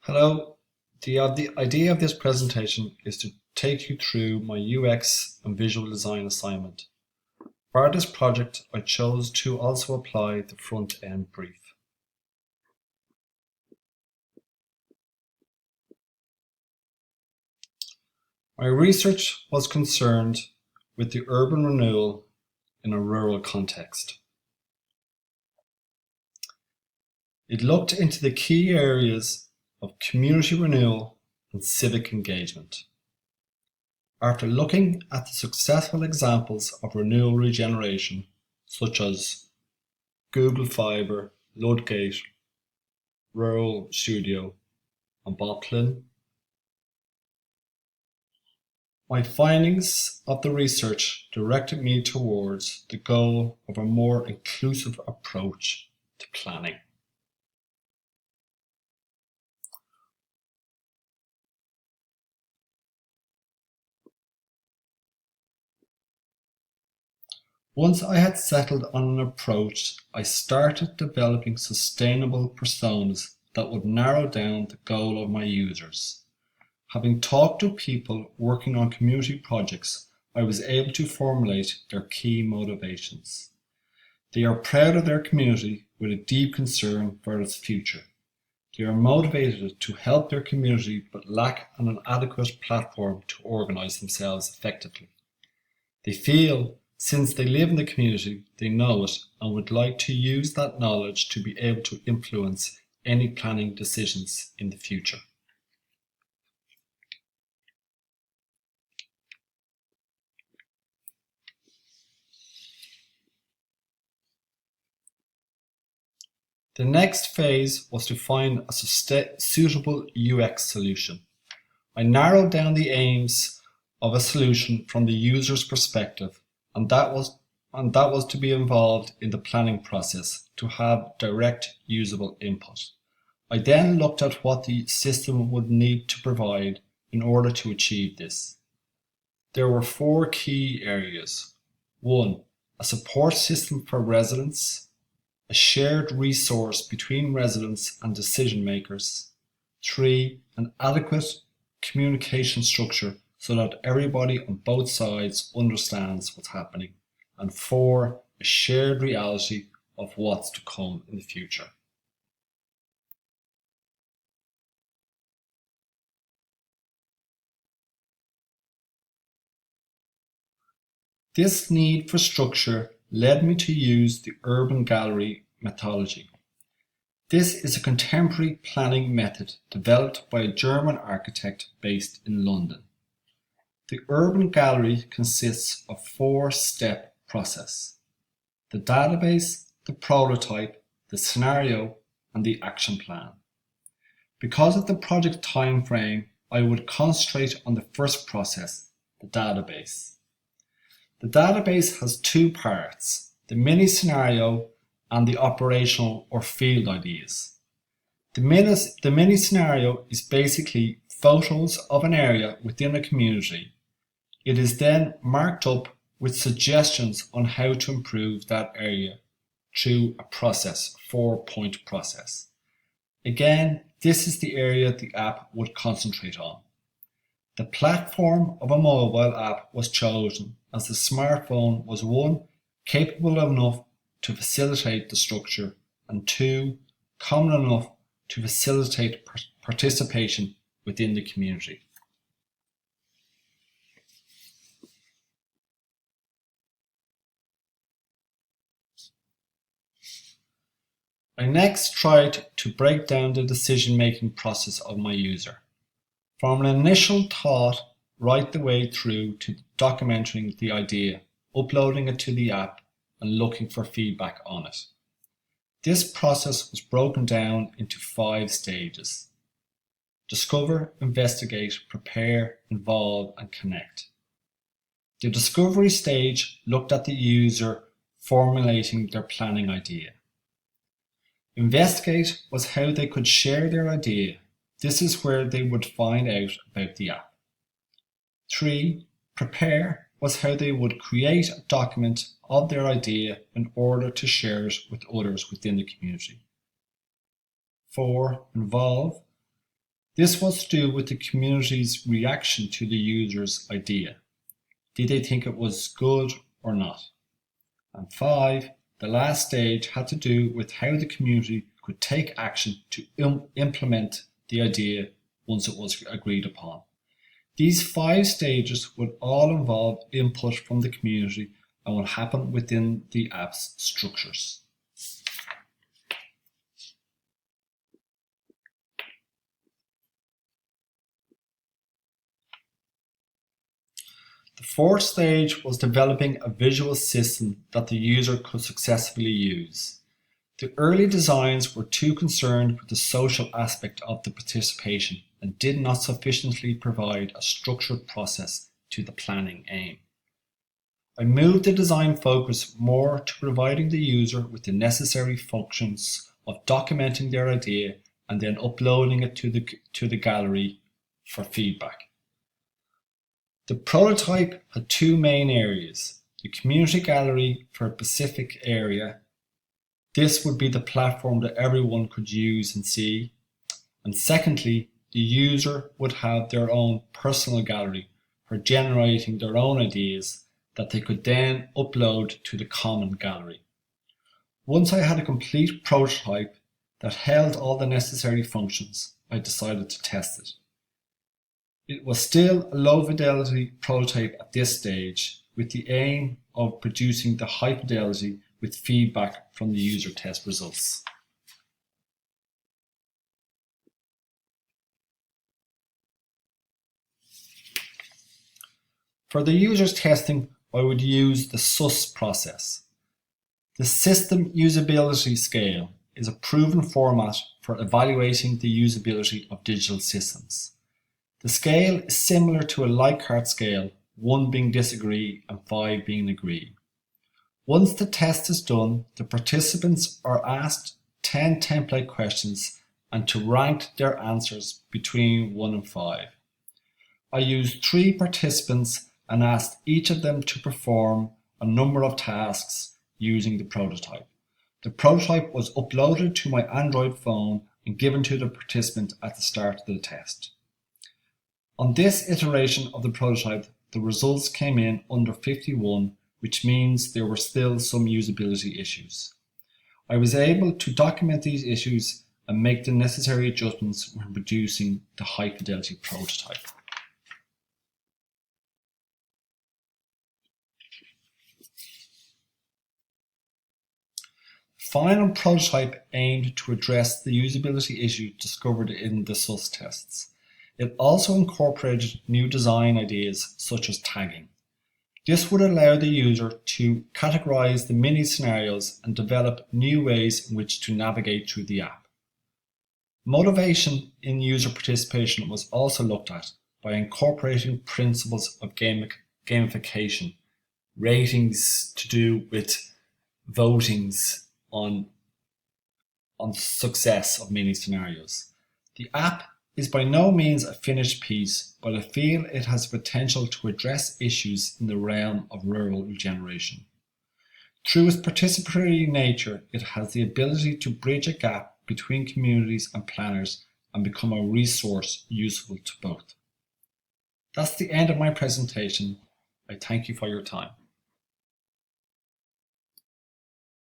Hello. The idea of this presentation is to take you through my UX and visual design assignment. For this project, I chose to also apply the front-end brief. My research was concerned with the urban renewal in a rural context. It looked into the key areas of community renewal and civic engagement. After looking at the successful examples of renewal regeneration, such as Google Fiber, Ludgate, Rural Studio, and Boplin, my findings of the research directed me towards the goal of a more inclusive approach to planning. Once I had settled on an approach, I started developing sustainable personas that would narrow down the goal of my users. Having talked to people working on community projects, I was able to formulate their key motivations. They are proud of their community with a deep concern for its future. They are motivated to help their community but lack an adequate platform to organise themselves effectively. They feel since they live in the community, they know it and would like to use that knowledge to be able to influence any planning decisions in the future. The next phase was to find a suitable UX solution. I narrowed down the aims of a solution from the user's perspective, and that was to be involved in the planning process to have direct usable input. I then looked at what the system would need to provide in order to achieve this. There were four key areas. 1. A support system for residents, a shared resource between residents and decision makers. 3. An adequate communication structure so that everybody on both sides understands what's happening. And 4. A shared reality of what's to come in the future. This need for structure led me to use the urban gallery methodology. This is a contemporary planning method developed by a German architect based in London. The urban gallery consists of a four-step process: the database, the prototype, the scenario, and the action plan. Because of the project time frame, I would concentrate on the first process, the database. The database has two parts: the mini scenario and the operational or field ideas. The mini scenario is basically photos of an area within a community. It is then marked up with suggestions on how to improve that area through a process, 4-point process. Again, this is the area the app would concentrate on. The platform of a mobile app was chosen as the smartphone was 1. Capable enough to facilitate the structure, and 2. Common enough to facilitate participation within the community. I next tried to break down the decision-making process of my user, from an initial thought right the way through to documenting the idea, uploading it to the app, and looking for feedback on it. This process was broken down into 5 stages: discover, investigate, prepare, involve, and connect. The discovery stage looked at the user formulating their planning idea. Investigate was how they could share their idea. This is where they would find out about the app. 3. Prepare was how they would create a document of their idea in order to share it with others within the community. 4. Involve This was to do with the community's reaction to the user's idea. Did they think it was good or not? And 5, the last stage had to do with how the community could take action to implement the idea once it was agreed upon. These 5 stages would all involve input from the community and will happen within the app's structures. The 4th stage was developing a visual system that the user could successfully use. The early designs were too concerned with the social aspect of the participation and did not sufficiently provide a structured process to the planning aim. I moved the design focus more to providing the user with the necessary functions of documenting their idea and then uploading it to the gallery for feedback. The prototype had 2 main areas: the community gallery for a specific area. This would be the platform that everyone could use and see. And secondly, the user would have their own personal gallery for generating their own ideas that they could then upload to the common gallery. Once I had a complete prototype that held all the necessary functions, I decided to test it. It was still a low fidelity prototype at this stage, with the aim of producing the high fidelity with feedback from the user test results. For the user's testing, I would use the SUS process. The System Usability Scale is a proven format for evaluating the usability of digital systems. The scale is similar to a Likert scale, 1 being disagree and 5 being agree. Once the test is done, the participants are asked 10 template questions and to rank their answers between 1 and 5. I used 3 participants and asked each of them to perform a number of tasks using the prototype. The prototype was uploaded to my Android phone and given to the participant at the start of the test. On this iteration of the prototype, the results came in under 51, which means there were still some usability issues. I was able to document these issues and make the necessary adjustments when producing the high fidelity prototype. Final prototype aimed to address the usability issue discovered in the SUS tests. It also incorporated new design ideas such as tagging. This would allow the user to categorize the mini scenarios and develop new ways in which to navigate through the app. Motivation in user participation was also looked at by incorporating principles of gamification, ratings to do with votings on success of mini scenarios. The app is by no means a finished piece, but I feel it has the potential to address issues in the realm of rural regeneration. Through its participatory nature, it has the ability to bridge a gap between communities and planners and become a resource useful to both. That's the end of my presentation. I thank you for your time.